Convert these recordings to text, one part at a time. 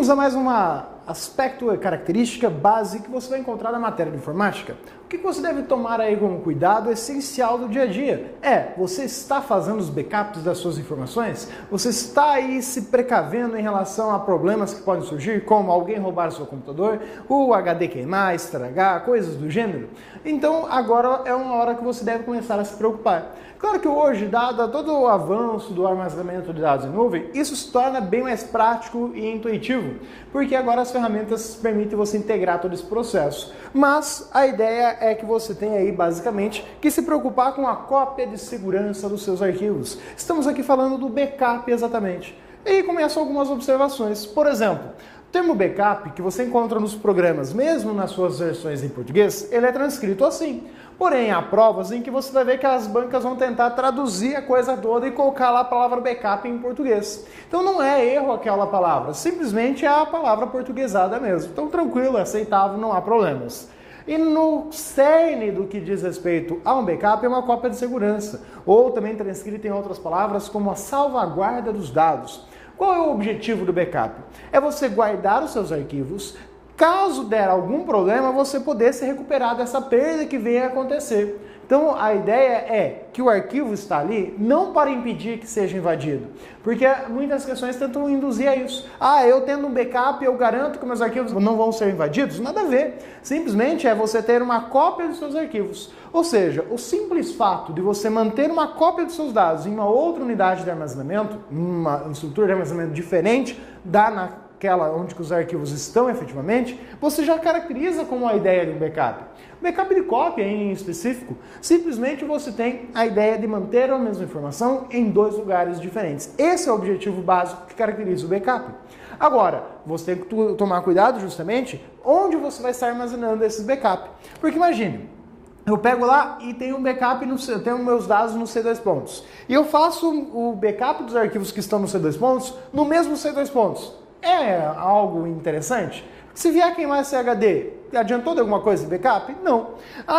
Vamos a mais um aspecto e característica base que você vai encontrar na matéria de informática. O que você deve tomar aí como cuidado essencial do dia a dia? Você está fazendo os backups das suas informações? Você está aí se precavendo em relação a problemas que podem surgir, como alguém roubar o seu computador, o HD queimar, estragar, coisas do gênero? Então agora é uma hora que você deve começar a se preocupar. Claro que hoje, dado todo o avanço do armazenamento de dados em nuvem, isso se torna bem mais prático e intuitivo, porque agora as ferramentas permitem você integrar todo esse processo. Mas a ideia é que você tenha aí, basicamente, que se preocupar com a cópia de segurança dos seus arquivos. Estamos aqui falando do backup exatamente. E começam algumas observações. Por exemplo, o termo backup que você encontra nos programas, mesmo nas suas versões em português, ele é transcrito assim. Porém, há provas em que você vai ver que as bancas vão tentar traduzir a coisa toda e colocar lá a palavra backup em português. Então não é erro aquela palavra, simplesmente é a palavra portuguesada mesmo. Então tranquilo, é aceitável, não há problemas. E no cerne do que diz respeito a um backup é uma cópia de segurança, ou também transcrita em outras palavras como a salvaguarda dos dados. Qual é o objetivo do backup? É você guardar os seus arquivos, caso der algum problema, você poder se recuperar dessa perda que venha a acontecer. Então a ideia é que o arquivo está ali não para impedir que seja invadido, porque muitas questões tentam induzir a isso. Eu tendo um backup, eu garanto que meus arquivos não vão ser invadidos? Nada a ver. Simplesmente é você ter uma cópia dos seus arquivos. Ou seja, o simples fato de você manter uma cópia dos seus dados em uma outra unidade de armazenamento, uma estrutura de armazenamento diferente naquela onde os arquivos estão efetivamente, você já caracteriza como a ideia de um backup. Backup de cópia, em específico, simplesmente você tem a ideia de manter a mesma informação em dois lugares diferentes. Esse é o objetivo básico que caracteriza o backup. Agora, você tem que tomar cuidado justamente onde você vai estar armazenando esses backups. Porque imagine, eu pego lá e tenho um backup, tenho meus dados no C2 pontos. E eu faço o backup dos arquivos que estão no C2 pontos no mesmo C2 pontos. É algo interessante? Se vier queimar esse HD, adiantou de alguma coisa de backup? Não.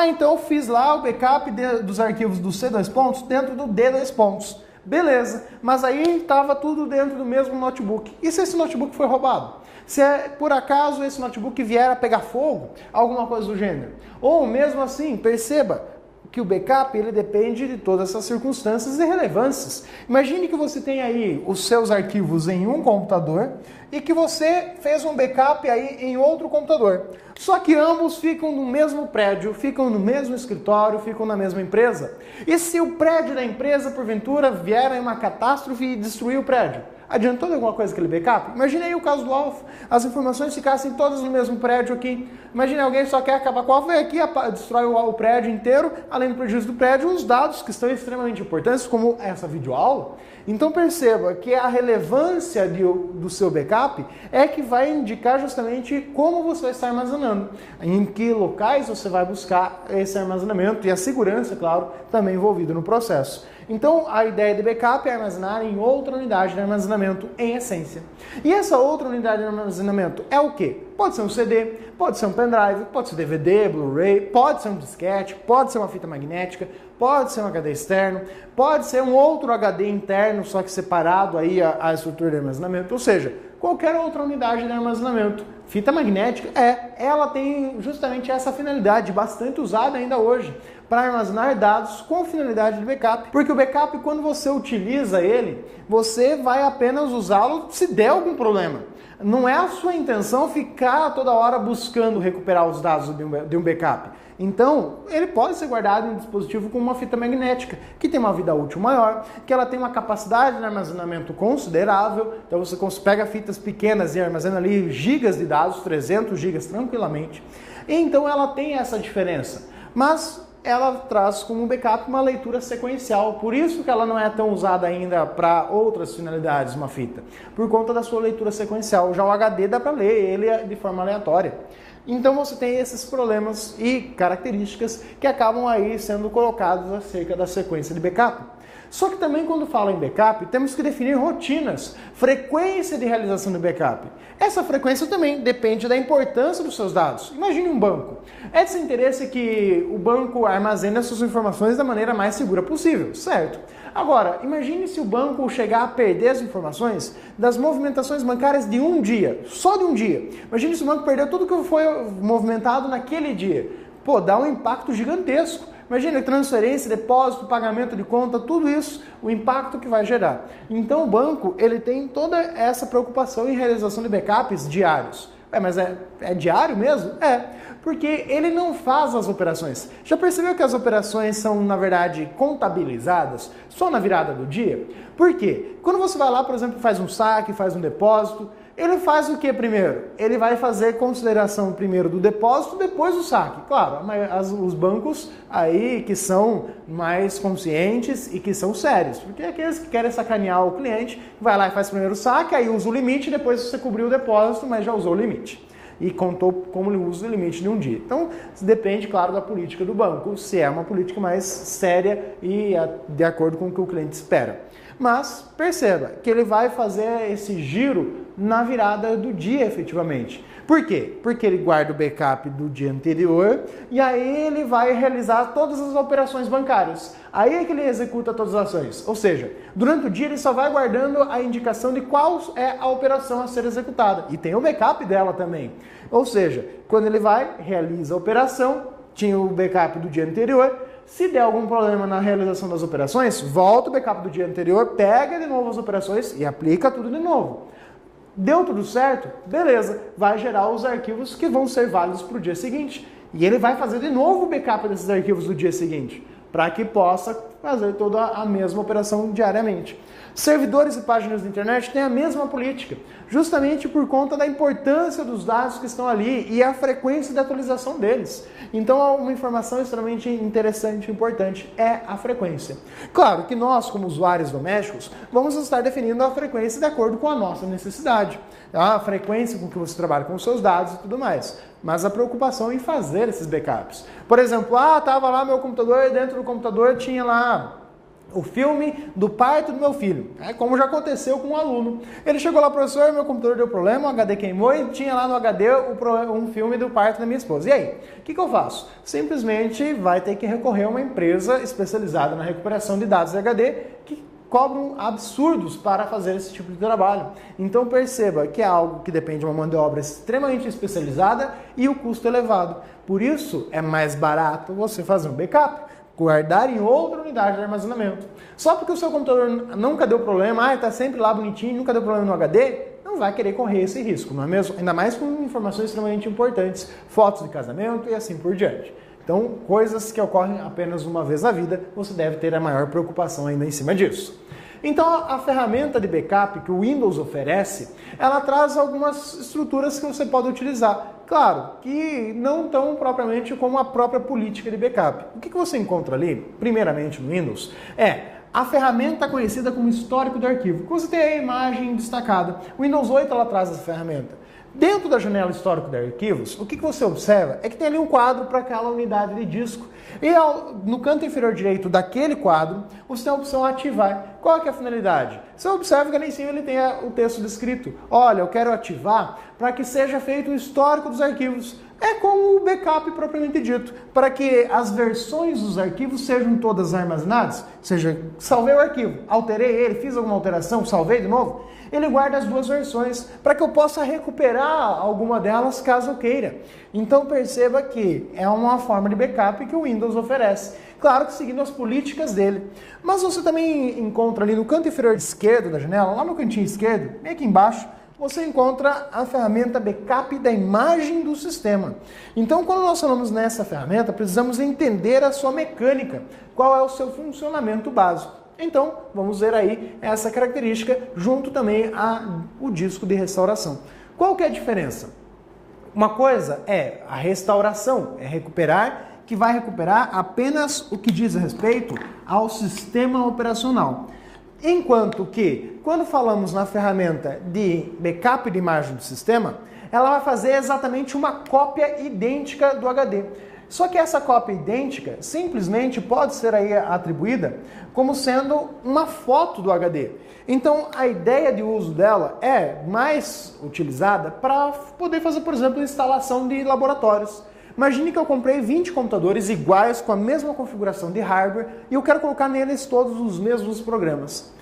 Então eu fiz lá o backup dos arquivos do C2 pontos dentro do D2 pontos. Beleza, mas aí estava tudo dentro do mesmo notebook. E se esse notebook foi roubado? Se por acaso esse notebook vier a pegar fogo, alguma coisa do gênero. Ou mesmo assim, perceba que o backup ele depende de todas essas circunstâncias e relevâncias. Imagine que você tem aí os seus arquivos em um computador e que você fez um backup aí em outro computador. Só que ambos ficam no mesmo prédio, ficam no mesmo escritório, ficam na mesma empresa. E se o prédio da empresa, porventura, vier a uma catástrofe e destruir o prédio? Adiantou de alguma coisa aquele backup? Imagine aí o caso do Alpha, as informações ficassem todas no mesmo prédio aqui. Imagine alguém só quer acabar com o Alpha, vem aqui, destrói o prédio inteiro, além do prejuízo do prédio, os dados que estão extremamente importantes, como essa videoaula. Então perceba que a relevância do seu backup é que vai indicar justamente como você vai estar armazenando, em que locais você vai buscar esse armazenamento e a segurança, claro, também envolvida no processo. Então, a ideia de backup é armazenar em outra unidade de armazenamento em essência. E essa outra unidade de armazenamento é o quê? Pode ser um CD, pode ser um pendrive, pode ser DVD, Blu-ray, pode ser um disquete, pode ser uma fita magnética, pode ser um HD externo, pode ser um outro HD interno, só que separado aí a estrutura de armazenamento, ou seja, qualquer outra unidade de armazenamento. Fita magnética, ela tem justamente essa finalidade, bastante usada ainda hoje, para armazenar dados com finalidade de backup. Porque o backup, quando você utiliza ele, você vai apenas usá-lo se der algum problema. Não é a sua intenção ficar toda hora buscando recuperar os dados de um backup. Então, ele pode ser guardado em um dispositivo com uma fita magnética, que tem uma vida útil maior, que ela tem uma capacidade de armazenamento considerável. Então, você pega fitas pequenas e armazena ali gigas de dados, 300 gigas tranquilamente. E então, ela tem essa diferença. Mas ela traz como backup uma leitura sequencial, por isso que ela não é tão usada ainda para outras finalidades, uma fita, por conta da sua leitura sequencial. Já o HD dá para ler ele de forma aleatória. Então você tem esses problemas e características que acabam aí sendo colocados acerca da sequência de backup. Só que também quando fala em backup, temos que definir rotinas, frequência de realização do backup. Essa frequência também depende da importância dos seus dados. Imagine um banco. É de seu interesse que o banco armazene as suas informações da maneira mais segura possível, certo? Agora, imagine se o banco chegar a perder as informações das movimentações bancárias de um dia, só de um dia. Imagine se o banco perdeu tudo que foi movimentado naquele dia. Pô, dá um impacto gigantesco. Imagina transferência, depósito, pagamento de conta, tudo isso, o impacto que vai gerar. Então o banco, ele tem toda essa preocupação em realização de backups diários. Mas é diário mesmo? É, porque ele não faz as operações. Já percebeu que as operações são, na verdade, contabilizadas só na virada do dia? Por quê? Quando você vai lá, por exemplo, faz um saque, faz um depósito, ele faz o que primeiro? Ele vai fazer consideração primeiro do depósito, depois do saque. Claro, mas os bancos aí que são mais conscientes e que são sérios. Porque aqueles que querem sacanear o cliente, vai lá e faz primeiro o saque, aí usa o limite, depois você cobriu o depósito, mas já usou o limite. E contou como ele usa o limite de um dia. Então, depende, claro, da política do banco, se é uma política mais séria e de acordo com o que o cliente espera. Mas perceba que ele vai fazer esse giro na virada do dia, efetivamente. Por quê? Porque ele guarda o backup do dia anterior e aí ele vai realizar todas as operações bancárias. Aí é que ele executa todas as ações. Ou seja, durante o dia ele só vai guardando a indicação de qual é a operação a ser executada. E tem o backup dela também. Ou seja, quando ele vai, realiza a operação, tinha o backup do dia anterior. Se der algum problema na realização das operações, volta o backup do dia anterior, pega de novo as operações e aplica tudo de novo. Deu tudo certo? Beleza, vai gerar os arquivos que vão ser válidos para o dia seguinte. E ele vai fazer de novo o backup desses arquivos do dia seguinte, para que possa fazer toda a mesma operação diariamente. Servidores e páginas de internet têm a mesma política, justamente por conta da importância dos dados que estão ali e a frequência de atualização deles. Então, uma informação extremamente interessante e importante é a frequência. Claro que nós, como usuários domésticos, vamos estar definindo a frequência de acordo com a nossa necessidade. A frequência com que você trabalha com os seus dados e tudo mais. Mas a preocupação em fazer esses backups. Por exemplo, estava lá meu computador e dentro do computador tinha lá o filme do parto do meu filho, como já aconteceu com um aluno. Ele chegou lá, professor, meu computador deu problema, o HD queimou e tinha lá no HD um filme do parto da minha esposa. E aí, o que eu faço? Simplesmente vai ter que recorrer a uma empresa especializada na recuperação de dados de HD que cobram absurdos para fazer esse tipo de trabalho. Então perceba que é algo que depende de uma mão de obra extremamente especializada e o custo elevado. Por isso é mais barato você fazer um backup, guardar em outra unidade de armazenamento. Só porque o seu computador nunca deu problema, está sempre lá bonitinho, nunca deu problema no HD, não vai querer correr esse risco, não é mesmo? Ainda mais com informações extremamente importantes, fotos de casamento e assim por diante. Então, coisas que ocorrem apenas uma vez na vida, você deve ter a maior preocupação ainda em cima disso. Então, a ferramenta de backup que o Windows oferece, ela traz algumas estruturas que você pode utilizar. Claro, que não tão propriamente como a própria política de backup. O que você encontra ali, primeiramente no Windows, é a ferramenta conhecida como histórico do arquivo. Você tem a imagem destacada. O Windows 8 ela traz essa ferramenta. Dentro da janela histórico de arquivos, o que você observa é que tem ali um quadro para aquela unidade de disco. E no canto inferior direito daquele quadro, você tem a opção ativar. Qual é a finalidade? Você observa que ali em cima ele tem o texto descrito. Olha, eu quero ativar para que seja feito o histórico dos arquivos. É como o backup propriamente dito, para que as versões dos arquivos sejam todas armazenadas. Ou seja, salvei o arquivo, alterei ele, fiz alguma alteração, salvei de novo. Ele guarda as duas versões para que eu possa recuperar alguma delas caso eu queira. Então perceba que é uma forma de backup que o Windows oferece. Claro que seguindo as políticas dele. Mas você também encontra ali no canto inferior esquerdo da janela, lá no cantinho esquerdo, bem aqui embaixo, você encontra a ferramenta backup da imagem do sistema. Então, quando nós falamos nessa ferramenta, precisamos entender a sua mecânica, qual é o seu funcionamento básico. Então, vamos ver aí essa característica junto também ao disco de restauração. Qual que é a diferença? Uma coisa é a restauração, é recuperar, que vai recuperar apenas o que diz respeito ao sistema operacional. Enquanto que, quando falamos na ferramenta de backup de imagem do sistema, ela vai fazer exatamente uma cópia idêntica do HD. Só que essa cópia idêntica simplesmente pode ser aí atribuída como sendo uma foto do HD. Então a ideia de uso dela é mais utilizada para poder fazer, por exemplo, instalação de laboratórios. Imagine que eu comprei 20 computadores iguais com a mesma configuração de hardware e eu quero colocar neles todos os mesmos programas.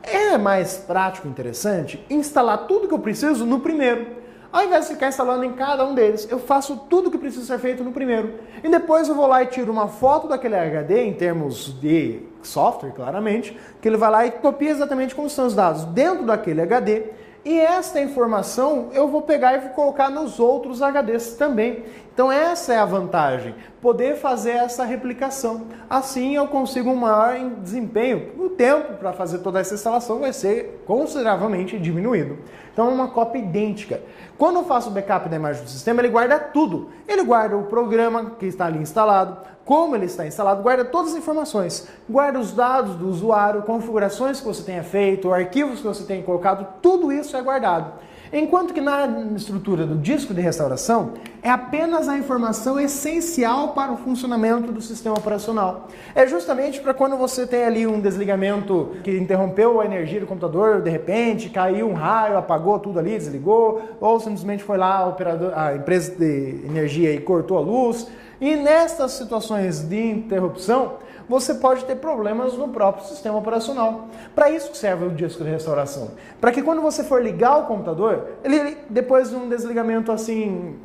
É mais prático e interessante instalar tudo que eu preciso no primeiro. Ao invés de ficar instalando em cada um deles, eu faço tudo o que precisa ser feito no primeiro. E depois eu vou lá e tiro uma foto daquele HD, em termos de software, claramente, que ele vai lá e copia exatamente como estão os dados dentro daquele HD. E esta informação eu vou pegar e vou colocar nos outros HDs também. Então essa é a vantagem, poder fazer essa replicação. Assim eu consigo um maior desempenho. O tempo para fazer toda essa instalação vai ser consideravelmente diminuído. Então é uma cópia idêntica. Quando eu faço o backup da imagem do sistema, ele guarda tudo. Ele guarda o programa que está ali instalado, como ele está instalado, guarda todas as informações. Guarda os dados do usuário, configurações que você tenha feito, arquivos que você tenha colocado, tudo isso é guardado. Enquanto que na estrutura do disco de restauração, é apenas a informação essencial para o funcionamento do sistema operacional. É justamente para quando você tem ali um desligamento que interrompeu a energia do computador, de repente caiu um raio, apagou tudo ali, desligou, ou simplesmente foi lá a empresa de energia e cortou a luz. E nessas situações de interrupção, você pode ter problemas no próprio sistema operacional. Para isso que serve o disco de restauração. Para que quando você for ligar o computador, ele depois de um desligamento assim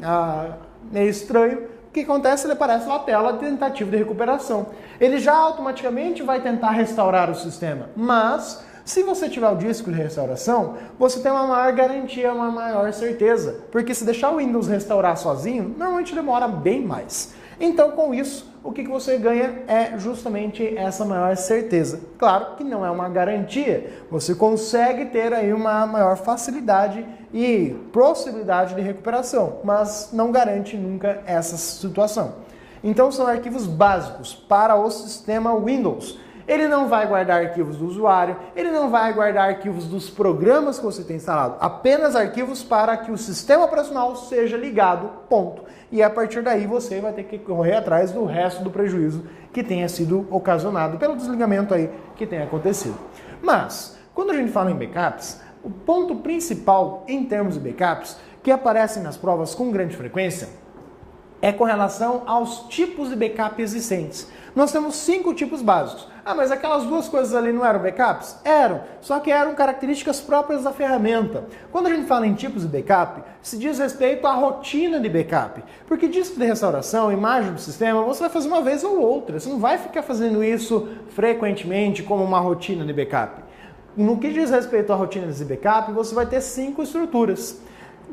meio estranho, o que acontece? Ele aparece na tela de tentativa de recuperação. Ele já automaticamente vai tentar restaurar o sistema, mas se você tiver o disco de restauração, você tem uma maior garantia, uma maior certeza. Porque se deixar o Windows restaurar sozinho, normalmente demora bem mais. Então, com isso, o que você ganha é justamente essa maior certeza. Claro que não é uma garantia, você consegue ter aí uma maior facilidade e possibilidade de recuperação, mas não garante nunca essa situação. Então, são arquivos básicos para o sistema Windows. Ele não vai guardar arquivos do usuário, ele não vai guardar arquivos dos programas que você tem instalado, apenas arquivos para que o sistema operacional seja ligado, ponto. E a partir daí você vai ter que correr atrás do resto do prejuízo que tenha sido ocasionado pelo desligamento aí que tenha acontecido. Mas, quando a gente fala em backups, o ponto principal em termos de backups, que aparecem nas provas com grande frequência, é com relação aos tipos de backup existentes. Nós temos 5 tipos básicos. Ah, mas aquelas duas coisas ali não eram backups? Eram, só que eram características próprias da ferramenta. Quando a gente fala em tipos de backup, se diz respeito à rotina de backup. Porque disco de restauração, imagem do sistema, você vai fazer uma vez ou outra. Você não vai ficar fazendo isso frequentemente como uma rotina de backup. No que diz respeito à rotina de backup, você vai ter 5 estruturas.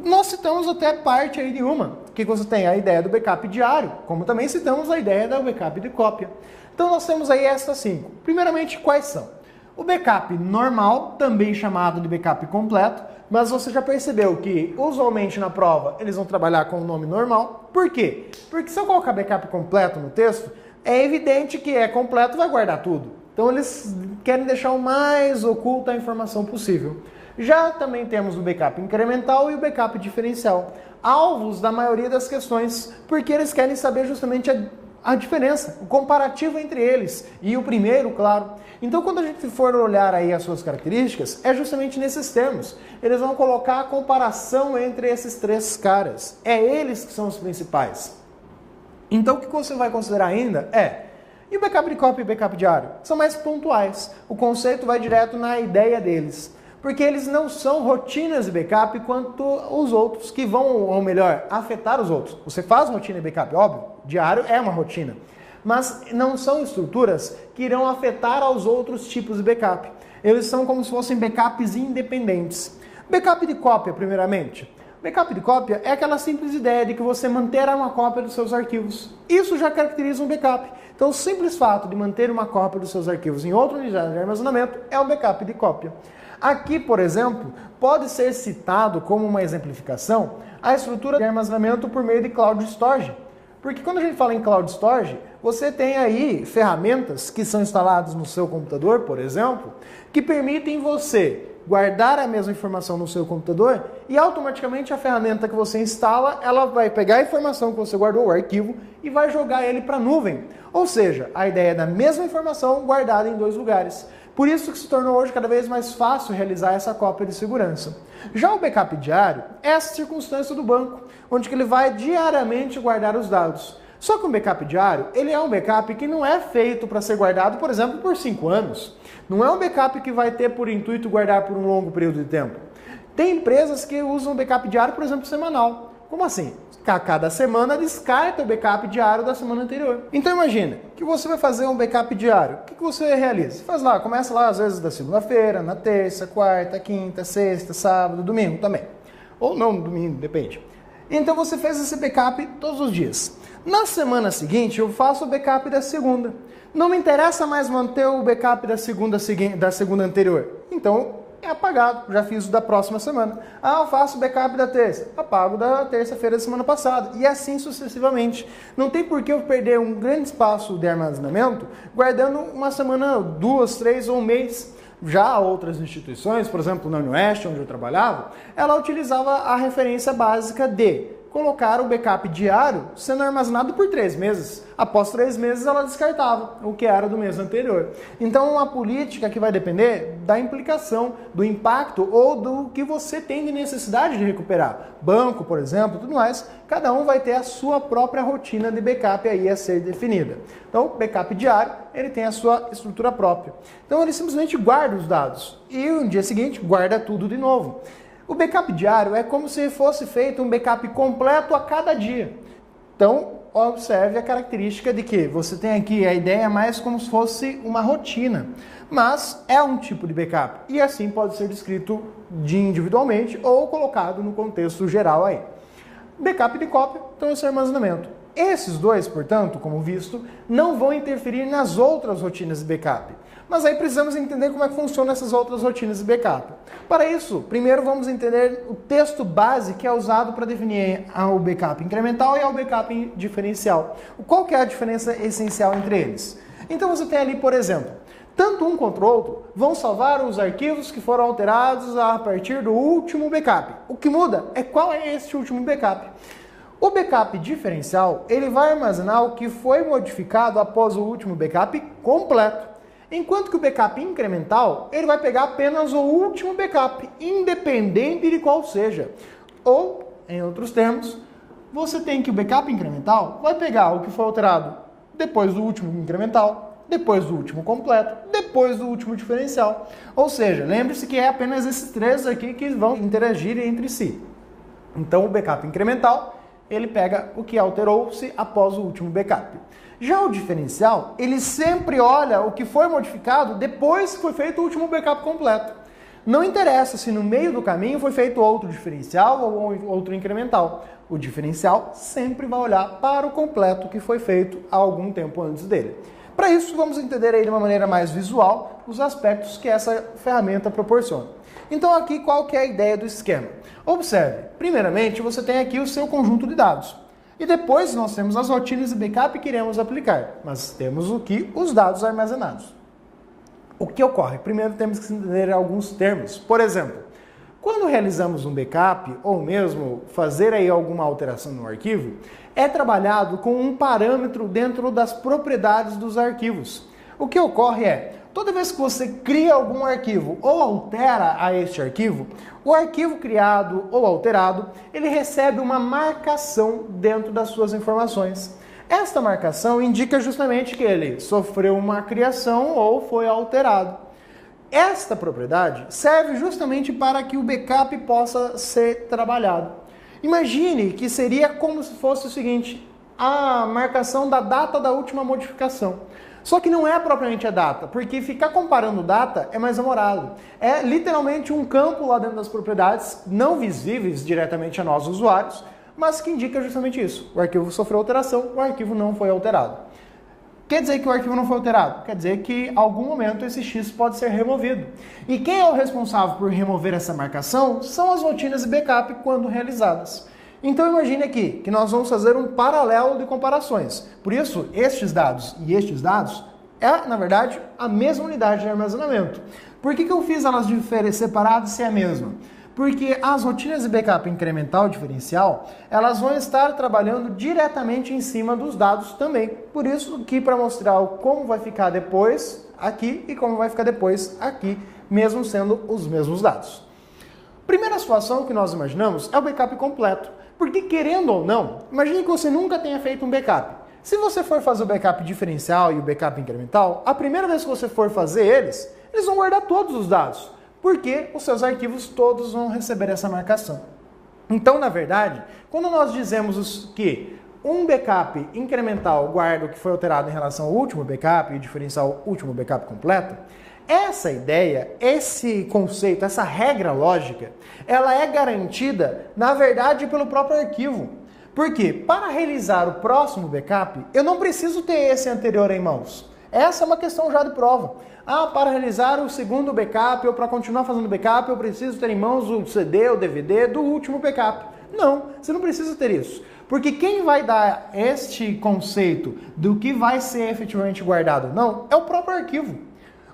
Nós citamos até parte aí de uma, que você tem a ideia do backup diário, como também citamos a ideia do backup de cópia. Então nós temos aí essas 5. Primeiramente, quais são? O backup normal, também chamado de backup completo, mas você já percebeu que usualmente na prova eles vão trabalhar com o nome normal. Por quê? Porque se eu colocar backup completo no texto, é evidente que é completo, vai guardar tudo. Então eles querem deixar o mais oculta a informação possível. Já também temos o backup incremental e o backup diferencial, alvos da maioria das questões, porque eles querem saber justamente a diferença, o comparativo entre eles, e o primeiro, claro. Então, quando a gente for olhar aí as suas características, é justamente nesses termos. Eles vão colocar a comparação entre esses 3 caras. É eles que são os principais. Então, o que você vai considerar ainda e o backup de cópia e o backup diário? São mais pontuais. O conceito vai direto na ideia deles. Porque eles não são rotinas de backup quanto os outros que vão, ou melhor, afetar os outros. Você faz rotina de backup, óbvio, diário é uma rotina, mas não são estruturas que irão afetar aos outros tipos de backup. Eles são como se fossem backups independentes. Backup de cópia, primeiramente. Backup de cópia é aquela simples ideia de que você manterá uma cópia dos seus arquivos. Isso já caracteriza um backup. Então, o simples fato de manter uma cópia dos seus arquivos em outra unidade de armazenamento é um backup de cópia. Aqui, por exemplo, pode ser citado como uma exemplificação a estrutura de armazenamento por meio de Cloud Storage. Porque quando a gente fala em Cloud Storage, você tem aí ferramentas que são instaladas no seu computador, por exemplo, que permitem você guardar a mesma informação no seu computador e automaticamente a ferramenta que você instala, ela vai pegar a informação que você guardou, o arquivo, e vai jogar ele para a nuvem. Ou seja, a ideia é da mesma informação guardada em 2 lugares. Por isso que se tornou hoje cada vez mais fácil realizar essa cópia de segurança. Já o backup diário é essa circunstância do banco, onde que ele vai diariamente guardar os dados. Só que um backup diário, ele é um backup que não é feito para ser guardado, por exemplo, por 5 anos. Não é um backup que vai ter por intuito guardar por um longo período de tempo. Tem empresas que usam backup diário, por exemplo, semanal. Como assim? A cada semana descarta o backup diário da semana anterior. Então imagina que você vai fazer um backup diário. O que você realiza? Você faz lá, começa lá às vezes da segunda-feira, na terça, quarta, quinta, sexta, sábado, domingo também. Ou não, domingo, depende. Então você fez esse backup todos os dias. Na semana seguinte eu faço o backup da segunda. Não me interessa mais manter o backup da segunda anterior. Então é apagado, já fiz o da próxima semana. Ah, eu faço backup da terça, apago da terça-feira da semana passada. E assim sucessivamente. Não tem por que eu perder um grande espaço de armazenamento guardando uma semana, 2, 3 ou um mês. Já outras instituições, por exemplo, na Unioeste, onde eu trabalhava, ela utilizava a referência básica de colocar o backup diário sendo armazenado por 3 meses. Após 3 meses ela descartava o que era do mês anterior. Então uma política que vai depender da implicação, do impacto ou do que você tem de necessidade de recuperar. Banco, por exemplo, tudo mais, cada um vai ter a sua própria rotina de backup aí a ser definida. Então o backup diário, ele tem a sua estrutura própria. Então ele simplesmente guarda os dados e no dia seguinte guarda tudo de novo. O backup diário é como se fosse feito um backup completo a cada dia. Então, observe a característica de que você tem aqui a ideia mais como se fosse uma rotina, mas é um tipo de backup e assim pode ser descrito individualmente ou colocado no contexto geral aí. Backup de cópia, então esse armazenamento. Esses dois, portanto, como visto, não vão interferir nas outras rotinas de backup. Mas aí precisamos entender como é que funcionam essas outras rotinas de backup. Para isso, primeiro vamos entender o texto base que é usado para definir o backup incremental e o backup diferencial. Qual que é a diferença essencial entre eles? Então você tem ali, por exemplo, tanto um quanto o outro vão salvar os arquivos que foram alterados a partir do último backup. O que muda é qual é esse último backup. O backup diferencial, ele vai armazenar o que foi modificado após o último backup completo. Enquanto que o backup incremental, ele vai pegar apenas o último backup, independente de qual seja. Ou, em outros termos, você tem que o backup incremental vai pegar o que foi alterado depois do último incremental, depois do último completo, depois do último diferencial. Ou seja, lembre-se que é apenas esses três aqui que vão interagir entre si. Então, o backup incremental, ele pega o que alterou-se após o último backup. Já o diferencial, ele sempre olha o que foi modificado depois que foi feito o último backup completo. Não interessa se no meio do caminho foi feito outro diferencial ou outro incremental. O diferencial sempre vai olhar para o completo que foi feito há algum tempo antes dele. Para isso, vamos entender aí de uma maneira mais visual os aspectos que essa ferramenta proporciona. Então aqui, qual que é a ideia do esquema? Observe, primeiramente você tem aqui o seu conjunto de dados. E depois nós temos as rotinas de backup que iremos aplicar, mas temos os dados armazenados. O que ocorre? Primeiro temos que entender alguns termos. Por exemplo, quando realizamos um backup ou mesmo fazer aí alguma alteração no arquivo, é trabalhado com um parâmetro dentro das propriedades dos arquivos. O que ocorre é, toda vez que você cria algum arquivo ou altera a este arquivo, o arquivo criado ou alterado, ele recebe uma marcação dentro das suas informações. Esta marcação indica justamente que ele sofreu uma criação ou foi alterado. Esta propriedade serve justamente para que o backup possa ser trabalhado. Imagine que seria como se fosse o seguinte, a marcação da data da última modificação. Só que não é propriamente a data, porque ficar comparando data é mais demorado. É literalmente um campo lá dentro das propriedades, não visíveis diretamente a nós usuários, mas que indica justamente isso. O arquivo sofreu alteração, o arquivo não foi alterado. Quer dizer que o arquivo não foi alterado? Quer dizer que em algum momento esse X pode ser removido. E quem é o responsável por remover essa marcação são as rotinas de backup quando realizadas. Então imagine aqui que nós vamos fazer um paralelo de comparações. Por isso, estes dados e estes dados é, na verdade, a mesma unidade de armazenamento. Por que eu fiz elas separadas se é a mesma? Porque as rotinas de backup incremental e diferencial, elas vão estar trabalhando diretamente em cima dos dados também. Por isso que para mostrar como vai ficar depois aqui e como vai ficar depois aqui, mesmo sendo os mesmos dados. Primeira situação que nós imaginamos é o backup completo, porque querendo ou não, imagine que você nunca tenha feito um backup. Se você for fazer o backup diferencial e o backup incremental, a primeira vez que você for fazer eles vão guardar todos os dados, porque os seus arquivos todos vão receber essa marcação. Então, na verdade, quando nós dizemos que um backup incremental guarda o que foi alterado em relação ao último backup e o diferencial último backup completo, essa ideia, esse conceito, essa regra lógica, ela é garantida, na verdade, pelo próprio arquivo. Porque para realizar o próximo backup, eu não preciso ter esse anterior em mãos. Essa é uma questão já de prova. Para realizar o segundo backup ou para continuar fazendo backup, eu preciso ter em mãos o CD ou DVD do último backup. Não, você não precisa ter isso. Porque quem vai dar este conceito do que vai ser efetivamente guardado ou não é o próprio arquivo.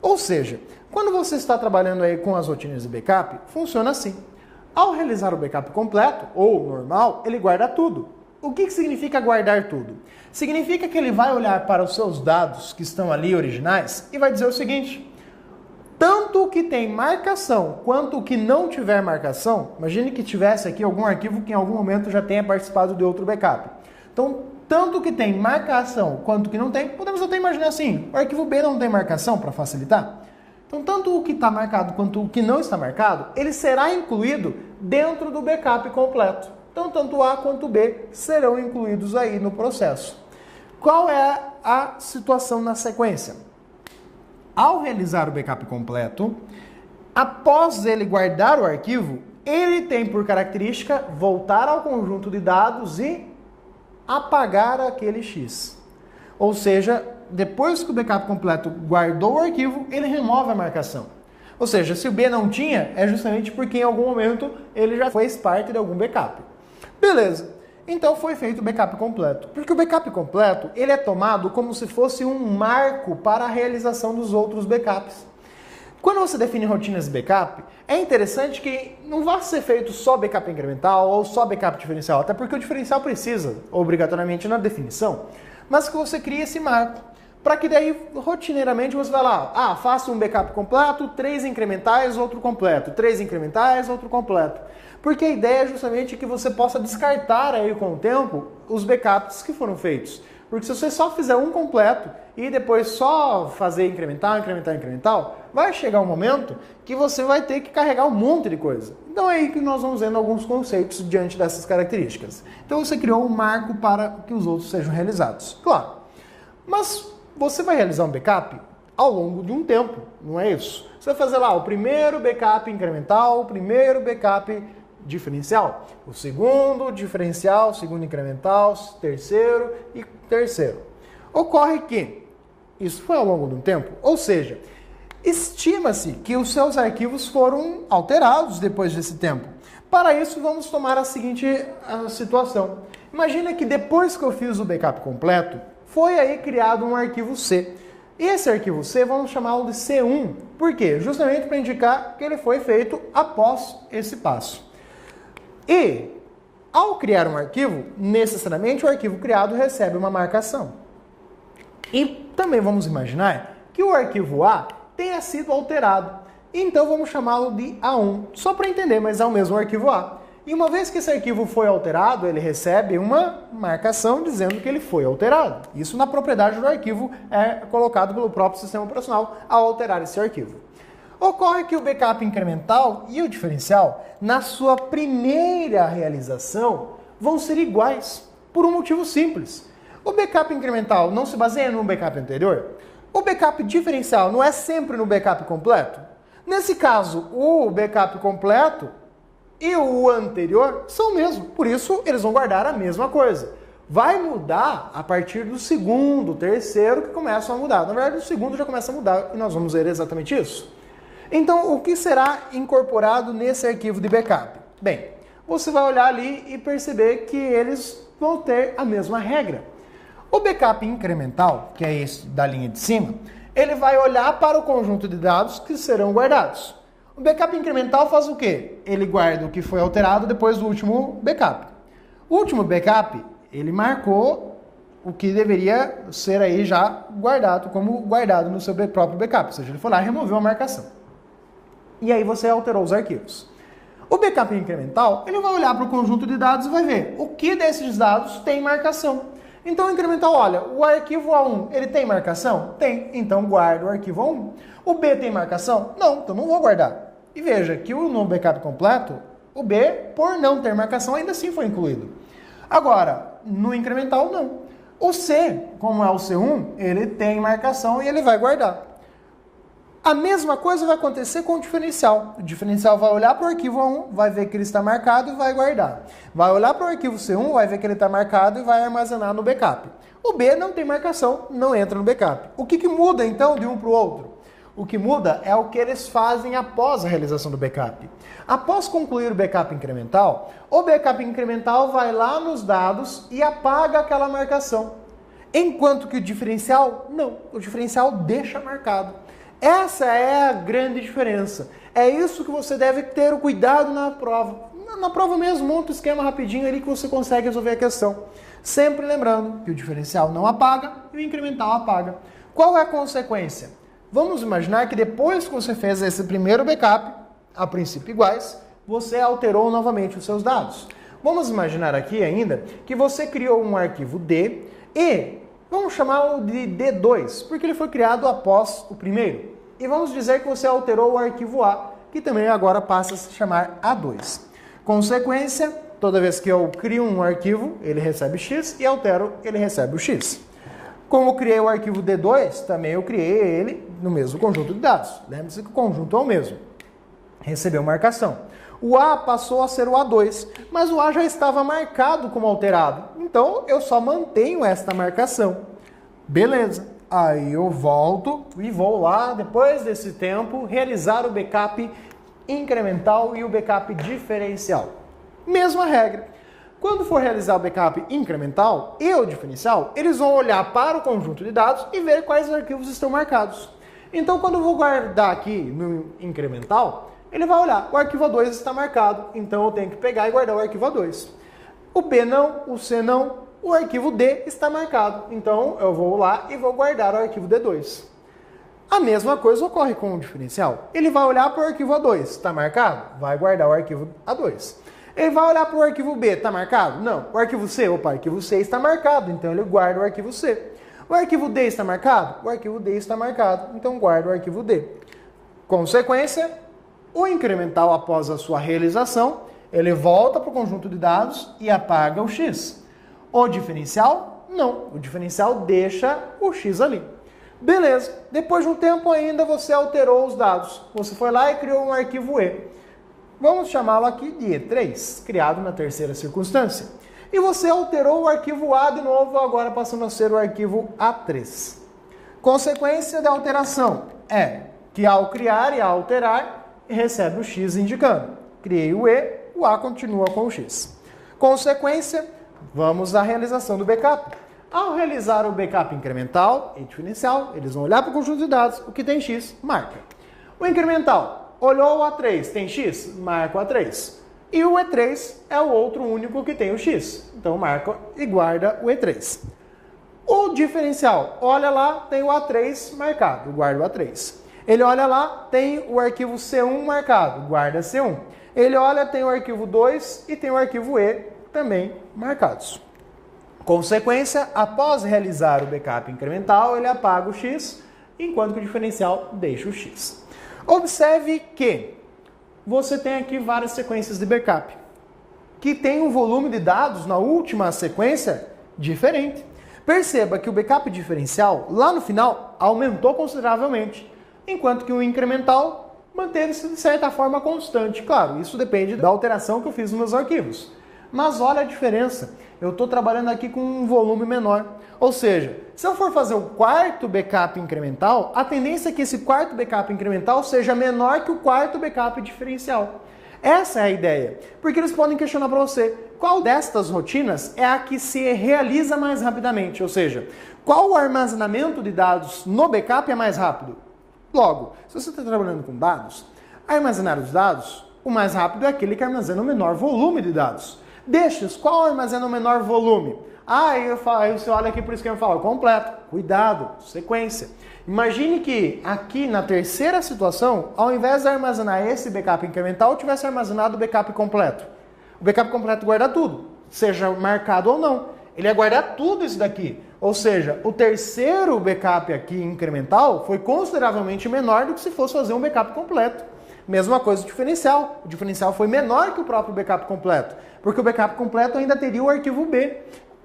Ou seja, quando você está trabalhando aí com as rotinas de backup, funciona assim. Ao realizar o backup completo, ou normal, ele guarda tudo. O que significa guardar tudo? Significa que ele vai olhar para os seus dados que estão ali originais e vai dizer o seguinte: tanto o que tem marcação quanto o que não tiver marcação, imagine que tivesse aqui algum arquivo que em algum momento já tenha participado de outro backup. Então, tanto o que tem marcação quanto o que não tem, podemos até imaginar assim, o arquivo B não tem marcação para facilitar. Então, tanto o que está marcado quanto o que não está marcado, ele será incluído dentro do backup completo. Então, tanto A quanto B serão incluídos aí no processo. Qual é a situação na sequência? Ao realizar o backup completo, após ele guardar o arquivo, ele tem por característica voltar ao conjunto de dados e apagar aquele X. Ou seja, depois que o backup completo guardou o arquivo, ele remove a marcação. Ou seja, se o B não tinha, é justamente porque em algum momento ele já fez parte de algum backup. Beleza. Então foi feito o backup completo. Porque o backup completo, ele é tomado como se fosse um marco para a realização dos outros backups. Quando você define rotinas de backup, é interessante que não vá ser feito só backup incremental ou só backup diferencial, até porque o diferencial precisa, obrigatoriamente, na definição, mas que você crie esse marco, para que daí, rotineiramente, você vai lá, faça um backup completo, 3 incrementais, outro completo, 3 incrementais, outro completo. Porque a ideia é justamente que você possa descartar aí com o tempo os backups que foram feitos. Porque se você só fizer um completo e depois só fazer incremental, vai chegar um momento que você vai ter que carregar um monte de coisa. Então é aí que nós vamos vendo alguns conceitos diante dessas características. Então você criou um marco para que os outros sejam realizados. Claro, mas você vai realizar um backup ao longo de um tempo, não é isso? Você vai fazer lá o primeiro backup incremental, o primeiro backup diferencial, o segundo diferencial, segundo incremental, terceiro e terceiro. Ocorre que isso foi ao longo de um tempo, ou seja, estima-se que os seus arquivos foram alterados depois desse tempo. Para isso, vamos tomar a seguinte situação. Imagina que depois que eu fiz o backup completo, foi aí criado um arquivo C. E esse arquivo C, vamos chamá-lo de C1. Por quê? Justamente para indicar que ele foi feito após esse passo. E, ao criar um arquivo, necessariamente o arquivo criado recebe uma marcação. E também vamos imaginar que o arquivo A tenha sido alterado. Então vamos chamá-lo de A1, só para entender, mas é o mesmo arquivo A. E uma vez que esse arquivo foi alterado, ele recebe uma marcação dizendo que ele foi alterado. Isso na propriedade do arquivo é colocado pelo próprio sistema operacional ao alterar esse arquivo. Ocorre que o backup incremental e o diferencial, na sua primeira realização, vão ser iguais, por um motivo simples. O backup incremental não se baseia no backup anterior? O backup diferencial não é sempre no backup completo? Nesse caso, o backup completo e o anterior são o mesmo, por isso eles vão guardar a mesma coisa. Vai mudar a partir do segundo, terceiro que começam a mudar. Na verdade, o segundo já começa a mudar e nós vamos ver exatamente isso. Então, o que será incorporado nesse arquivo de backup? Bem, você vai olhar ali e perceber que eles vão ter a mesma regra. O backup incremental, que é esse da linha de cima, ele vai olhar para o conjunto de dados que serão guardados. O backup incremental faz o quê? Ele guarda o que foi alterado depois do último backup. O último backup, ele marcou o que deveria ser aí já guardado, como guardado no seu próprio backup. Ou seja, ele foi lá e removeu a marcação. E aí você alterou os arquivos. O backup incremental, ele vai olhar para o conjunto de dados e vai ver o que desses dados tem marcação. Então o incremental olha, o arquivo A1, ele tem marcação? Tem, então guarda o arquivo A1. O B tem marcação? Não, então não vou guardar. E veja que no backup completo, o B, por não ter marcação, ainda assim foi incluído. Agora, no incremental, não. O C, como é o C1, ele tem marcação e ele vai guardar. A mesma coisa vai acontecer com o diferencial. O diferencial vai olhar para o arquivo A1, vai ver que ele está marcado e vai guardar. Vai olhar para o arquivo C1, vai ver que ele está marcado e vai armazenar no backup. O B não tem marcação, não entra no backup. O que muda então de um para o outro? O que muda é o que eles fazem após a realização do backup. Após concluir o backup incremental, o backup incremental vai lá nos dados e apaga aquela marcação. Enquanto que o diferencial, não. O diferencial deixa marcado. Essa é a grande diferença. É isso que você deve ter o cuidado na prova. Na prova mesmo, monta o esquema rapidinho ali que você consegue resolver a questão. Sempre lembrando que o diferencial não apaga e o incremental apaga. Qual é a consequência? Vamos imaginar que depois que você fez esse primeiro backup, a princípio iguais, você alterou novamente os seus dados. Vamos imaginar aqui ainda que você criou um arquivo D e vamos chamá-lo de D2, porque ele foi criado após o primeiro. E vamos dizer que você alterou o arquivo A, que também agora passa a se chamar A2. Consequência, toda vez que eu crio um arquivo, ele recebe X, e altero, ele recebe o X. Como eu criei o arquivo D2, também eu criei ele no mesmo conjunto de dados. Lembre-se que o conjunto é o mesmo. Recebeu marcação. O A passou a ser o A2, mas o A já estava marcado como alterado. Então, eu só mantenho esta marcação. Beleza. Aí eu volto e vou lá, depois desse tempo, realizar o backup incremental e o backup diferencial. Mesma regra. Quando for realizar o backup incremental e o diferencial, eles vão olhar para o conjunto de dados e ver quais arquivos estão marcados. Então, quando eu vou guardar aqui no incremental, ele vai olhar, o arquivo A2 está marcado, então eu tenho que pegar e guardar o arquivo A2. O B não, o C não, o arquivo D está marcado, então eu vou lá e vou guardar o arquivo D2. A mesma coisa ocorre com o diferencial. Ele vai olhar para o arquivo A2, está marcado? Vai guardar o arquivo A2. Ele vai olhar para o arquivo B, está marcado? Não. O arquivo C, opa, o arquivo C está marcado, então ele guarda o arquivo C. O arquivo D está marcado? O arquivo D está marcado, então guarda o arquivo D. Consequência, o incremental após a sua realização, ele volta para o conjunto de dados e apaga o X. O diferencial, não. O diferencial deixa o X ali. Beleza. Depois de um tempo ainda você alterou os dados. Você foi lá e criou um arquivo E. Vamos chamá-lo aqui de E3, criado na terceira circunstância. E você alterou o arquivo A de novo, agora passando a ser o arquivo A3. Consequência da alteração é que ao criar e alterar, recebe o X indicando. Criei o E, o A continua com o X. Consequência, vamos à realização do backup. Ao realizar o backup incremental e diferencial, eles vão olhar para o conjunto de dados, o que tem X, marca. O incremental, olhou o A3, tem X, marca o A3. E o E3 é o outro único que tem o X, então marca e guarda o E3. O diferencial, olha lá, tem o A3 marcado, guarda o A3. Ele olha lá, tem o arquivo C1 marcado, guarda C1. Ele olha, tem o arquivo 2 e tem o arquivo E também marcados. Consequência, após realizar o backup incremental, ele apaga o X, enquanto que o diferencial deixa o X. Observe que você tem aqui várias sequências de backup, que tem um volume de dados na última sequência diferente. Perceba que o backup diferencial, lá no final, aumentou consideravelmente, enquanto que o incremental manteve-se de certa forma constante. Claro, isso depende da alteração que eu fiz nos meus arquivos. Mas olha a diferença, eu estou trabalhando aqui com um volume menor. Ou seja, se eu for fazer o quarto backup incremental, a tendência é que esse quarto backup incremental seja menor que o quarto backup diferencial. Essa é a ideia, porque eles podem questionar para você qual destas rotinas é a que se realiza mais rapidamente, ou seja, qual o armazenamento de dados no backup é mais rápido. Logo, se você está trabalhando com dados, armazenar os dados, o mais rápido é aquele que armazena o menor volume de dados. Destes, qual armazena o menor volume? Aí você olha aqui para o esquema e fala, completo. Cuidado, sequência. Imagine que aqui na terceira situação, ao invés de armazenar esse backup incremental, eu tivesse armazenado o backup completo. O backup completo guarda tudo, seja marcado ou não. Ele ia guardar tudo isso daqui. Ou seja, o terceiro backup aqui incremental foi consideravelmente menor do que se fosse fazer um backup completo. Mesma coisa o diferencial. O diferencial foi menor que o próprio backup completo, porque o backup completo ainda teria o arquivo B,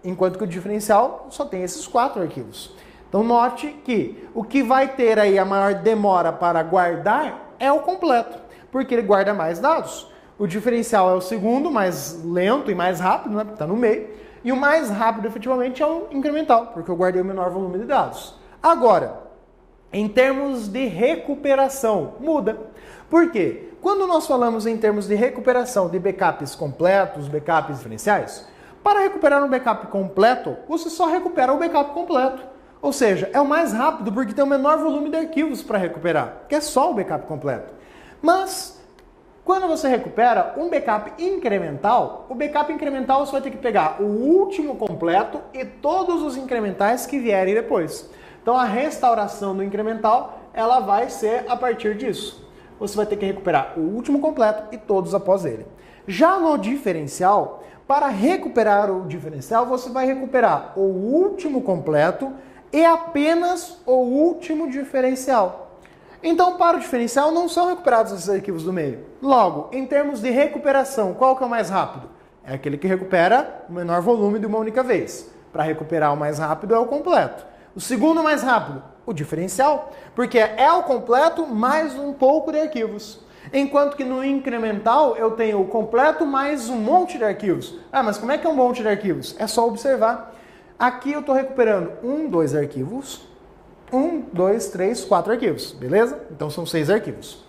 enquanto que o diferencial só tem esses 4 arquivos. Então note que o que vai ter aí a maior demora para guardar é o completo, porque ele guarda mais dados. O diferencial é o segundo, mais lento e mais rápido, né, porque está no meio. E o mais rápido, efetivamente, é o incremental, porque eu guardei o menor volume de dados. Agora, em termos de recuperação, muda. Por quê? Quando nós falamos em termos de recuperação de backups completos, backups diferenciais, para recuperar um backup completo, você só recupera o backup completo. Ou seja, é o mais rápido porque tem o menor volume de arquivos para recuperar, que é só o backup completo. Mas, quando você recupera um backup incremental, o backup incremental você vai ter que pegar o último completo e todos os incrementais que vierem depois. Então a restauração do incremental, ela vai ser a partir disso. Você vai ter que recuperar o último completo e todos após ele. Já no diferencial, para recuperar o diferencial, você vai recuperar o último completo e apenas o último diferencial. Então, para o diferencial, não são recuperados esses arquivos do meio. Logo, em termos de recuperação, qual que é o mais rápido? É aquele que recupera o menor volume de uma única vez. Para recuperar o mais rápido é o completo. O segundo mais rápido, o diferencial, porque é o completo mais um pouco de arquivos. Enquanto que no incremental eu tenho o completo mais um monte de arquivos. Ah, mas como é que é um monte de arquivos? É só observar. Aqui eu estou recuperando 2 arquivos. 2, 3, 4 arquivos, beleza? Então são 6 arquivos.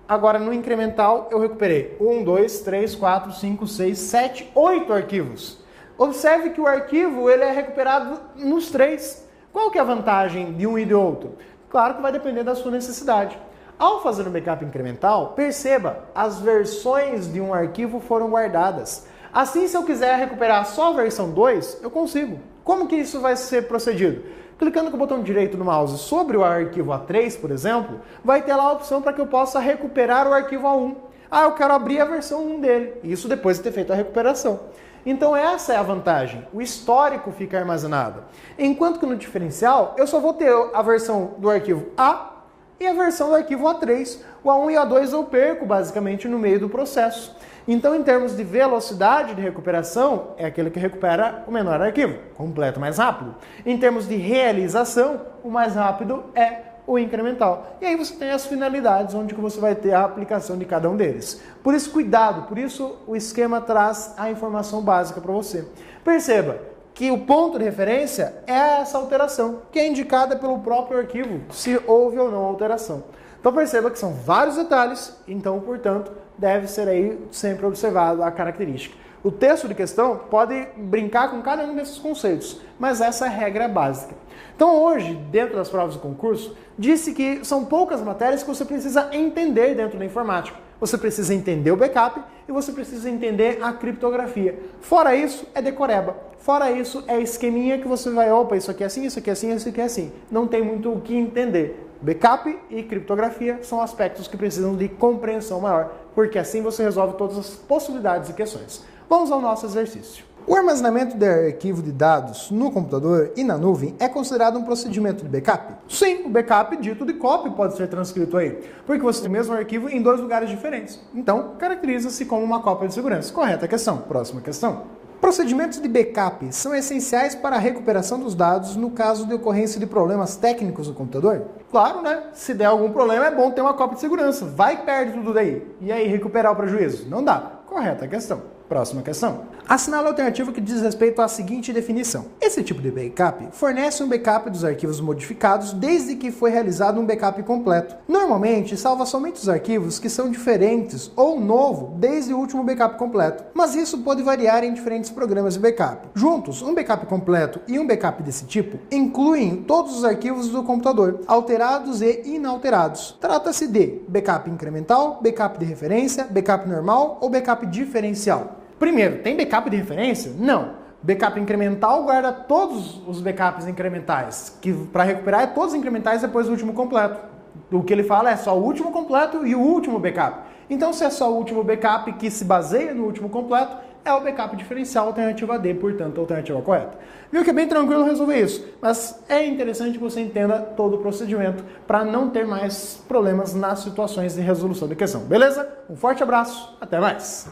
Agora no incremental eu recuperei 2, 3, 4, 5, 6, 7, 8 arquivos. Observe que o arquivo ele é recuperado nos 3. Qual que é a vantagem de um e de outro? Claro que vai depender da sua necessidade. Ao fazer um backup incremental, perceba, as versões de um arquivo foram guardadas. Assim, se eu quiser recuperar só a versão 2, eu consigo. Como que isso vai ser procedido? Clicando com o botão direito do mouse sobre o arquivo A3, por exemplo, vai ter lá a opção para que eu possa recuperar o arquivo A1. Ah, eu quero abrir a versão 1 dele. Isso depois de ter feito a recuperação. Então essa é a vantagem. O histórico fica armazenado. Enquanto que no diferencial, eu só vou ter a versão do arquivo A e a versão do arquivo A3. O A1 e o A2 eu perco basicamente no meio do processo. Então, em termos de velocidade de recuperação, é aquele que recupera o menor arquivo, completo mais rápido. Em termos de realização, o mais rápido é o incremental. E aí você tem as finalidades, onde você vai ter a aplicação de cada um deles. Por isso, cuidado, por isso o esquema traz a informação básica para você. Perceba que o ponto de referência é essa alteração, que é indicada pelo próprio arquivo, se houve ou não alteração. Então perceba que são vários detalhes, então, portanto, deve ser aí sempre observado a característica. O texto de questão pode brincar com cada um desses conceitos, mas essa é a regra básica. Então hoje, dentro das provas do concurso, disse que são poucas matérias que você precisa entender dentro da informática. Você precisa entender o backup e você precisa entender a criptografia. Fora isso, é decoreba. Fora isso, é esqueminha que você vai, opa, isso aqui é assim, isso aqui é assim, isso aqui é assim. Não tem muito o que entender. Backup e criptografia são aspectos que precisam de compreensão maior, porque assim você resolve todas as possibilidades e questões. Vamos ao nosso exercício. O armazenamento de arquivo de dados no computador e na nuvem é considerado um procedimento de backup? Sim, o backup dito de copy pode ser transcrito aí, porque você tem o mesmo arquivo em 2 lugares diferentes. Então, caracteriza-se como uma cópia de segurança. Correta questão. Próxima questão. Procedimentos de backup são essenciais para a recuperação dos dados no caso de ocorrência de problemas técnicos no computador? Claro, né? Se der algum problema, é bom ter uma cópia de segurança. Vai que perde tudo daí. E aí, recuperar o prejuízo? Não dá. Correta questão. Próxima questão. Assinale a alternativa que diz respeito à seguinte definição. Esse tipo de backup fornece um backup dos arquivos modificados desde que foi realizado um backup completo. Normalmente, salva somente os arquivos que são diferentes ou novo desde o último backup completo, mas isso pode variar em diferentes programas de backup. Juntos, um backup completo e um backup desse tipo incluem todos os arquivos do computador, alterados e inalterados. Trata-se de backup incremental, backup de referência, backup normal ou backup diferencial. Primeiro, tem backup de referência? Não. Backup incremental guarda todos os backups incrementais, que para recuperar é todos incrementais depois do último completo. O que ele fala é só o último completo e o último backup. Então, se é só o último backup que se baseia no último completo, é o backup diferencial, alternativa D, portanto, a alternativa correta. Viu que é bem tranquilo resolver isso, mas é interessante que você entenda todo o procedimento para não ter mais problemas nas situações de resolução de questão. Beleza? Um forte abraço, até mais!